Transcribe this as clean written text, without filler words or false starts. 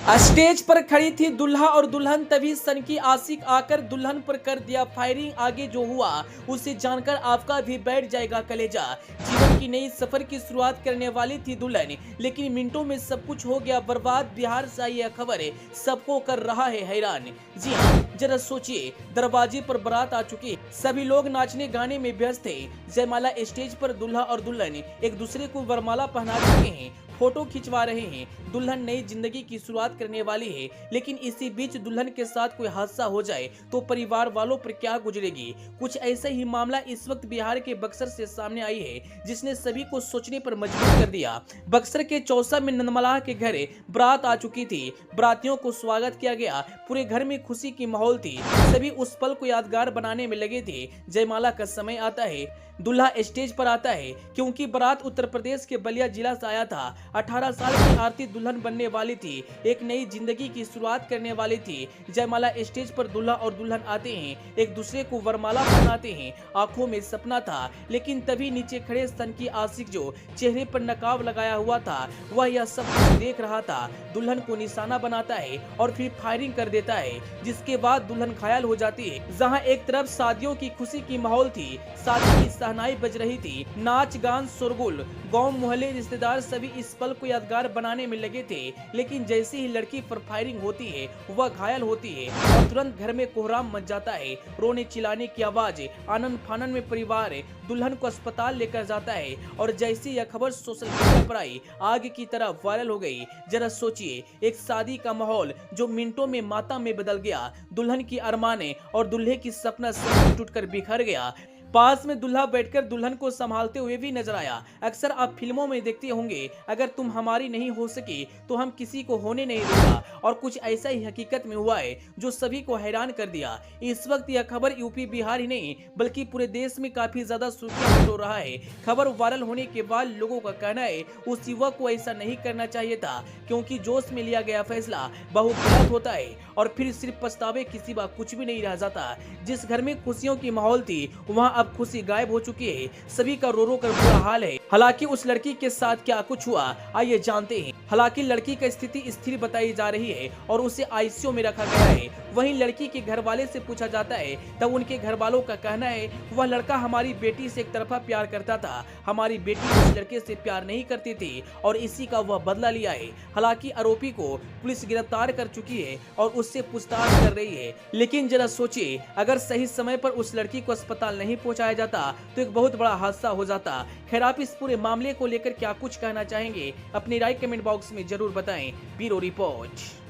Stage पर खड़ी थी दुल्हा और दुल्हन, तभी सनकी आशिक आकर दुल्हन पर कर दिया फायरिंग। आगे जो हुआ उसे जानकर आपका भी बैठ जाएगा कलेजा। जीवन की नई सफर की शुरुआत करने वाली थी दुल्हन, लेकिन मिनटों में सब कुछ हो गया बर्बाद। बिहार से यह खबर सबको कर रहा है हैरान। जी हाँ, जरा सोचिए, दरवाजे पर बारात आ चुकी है, सभी लोग नाचने गाने में व्यस्त थे। जयमाला स्टेज पर दुल्हा और दुल्हन एक दूसरे को वरमाला पहना चुके हैं, फोटो खिंचवा रहे हैं। दुल्हन नई जिंदगी की शुरुआत करने वाली है, लेकिन इसी बीच दुल्हन के साथ कोई हादसा हो जाए तो परिवार वालों पर क्या गुजरेगी। कुछ ऐसा ही मामला इस वक्त बिहार के बक्सर से सामने आई है, जिसने सभी को सोचने पर मजबूर कर दिया। बक्सर के चौसा में नंदमलाह के घर बारात आ चुकी थी। बरातियों को स्वागत किया गया, पूरे घर में खुशी की माहौल थी। सभी उस पल को यादगार बनाने में लगे थे। जयमाला का समय आता है, दूल्हा स्टेज पर आता है, क्योंकि बारात उत्तर प्रदेश के बलिया जिला से आया था। 18 साल की आरती दुल्हन बनने वाली थी, एक नई जिंदगी की शुरुआत करने वाली थी। जयमाला स्टेज पर दूल्हा और दुल्हन आते हैं, एक दूसरे को वरमाला पहनाते हैं। आंखों में सपना था, लेकिन तभी नीचे खड़े सन की आशिक जो चेहरे पर नकाब लगाया हुआ था, वह यह सब कुछ देख रहा था। दुल्हन को निशाना बनाता है और फिर फायरिंग कर देता है, जिसके बाद दुल्हन घायल हो जाती है। जहाँ एक तरफ शादियों की खुशी की माहौल थी, शादी की शहनाई बज रही थी, नाच गान शोरगुल, गांव मोहल्ले रिश्तेदार सभी इस पल को यादगार बनाने में लगे थे। लेकिन जैसे ही लड़की पर फायरिंग होती है, वह घायल होती है और तुरंत घर में कोहराम मच जाता है। रोने चिल्लाने की आवाज, आनंद फानन में परिवार दुल्हन को अस्पताल लेकर जाता है। और जैसे यह खबर सोशल मीडिया पर आई, आग की तरह वायरल हो गई। जरा सोचिए, एक शादी का माहौल जो मिनटों में माता में बदल गया। दुल्हन की अरमाने और दूल्हे की सपना सब टूटकर बिखर गया। पास में दूल्हा बैठकर दुल्हन को संभालते हुए भी नजर आया। अक्सर आप फिल्मों में देखते होंगे, अगर तुम हमारी नहीं हो सकी तो हम किसी को होने नहीं दूंगा। और कुछ ऐसा ही हकीकत में हुआ है, जो सभी को हैरान कर दिया। इस वक्त यह खबर यूपी बिहार ही नहीं, बल्कि पूरे देश में काफी ज्यादा सुर्खियां बटोर रहा है। खबर वायरल होने के बाद लोगों का कहना है, उस युवक को ऐसा नहीं करना चाहिए था, क्योंकि जोश में लिया गया फैसला बहुत गलत होता है और फिर सिर्फ पछतावे के सिवा कुछ भी नहीं रह जाता। जिस घर में खुशियों की माहौल थी, वहाँ अब खुशी गायब हो चुकी है। सभी का रो रो कर बुरा हाल है। हालांकि उस लड़की के साथ क्या कुछ हुआ, आइए जानते हैं। हालांकि लड़की की स्थिति स्थिर बताई जा रही है और उसे आईसीयू में रखा गया है। वहीं लड़की के घर वाले से पूछा जाता है, तब उनके घर वालों का कहना है, वह लड़का हमारी बेटी से एक तरफा प्यार करता था, हमारी बेटी उस लड़के से प्यार नहीं करती थी और इसी का वह बदला लिया है। हालांकि आरोपी को पुलिस गिरफ्तार कर चुकी है और उससे पूछताछ कर रही है। लेकिन जरा सोचिए, अगर सही समय पर उस लड़की को अस्पताल नहीं पहुंचाया जाता तो एक बहुत बड़ा हादसा हो जाता। खैर, आप इस पूरे मामले को लेकर क्या कुछ कहना चाहेंगे, अपनी राय कमेंट बॉक्स में जरूर बताएं। Bureau report.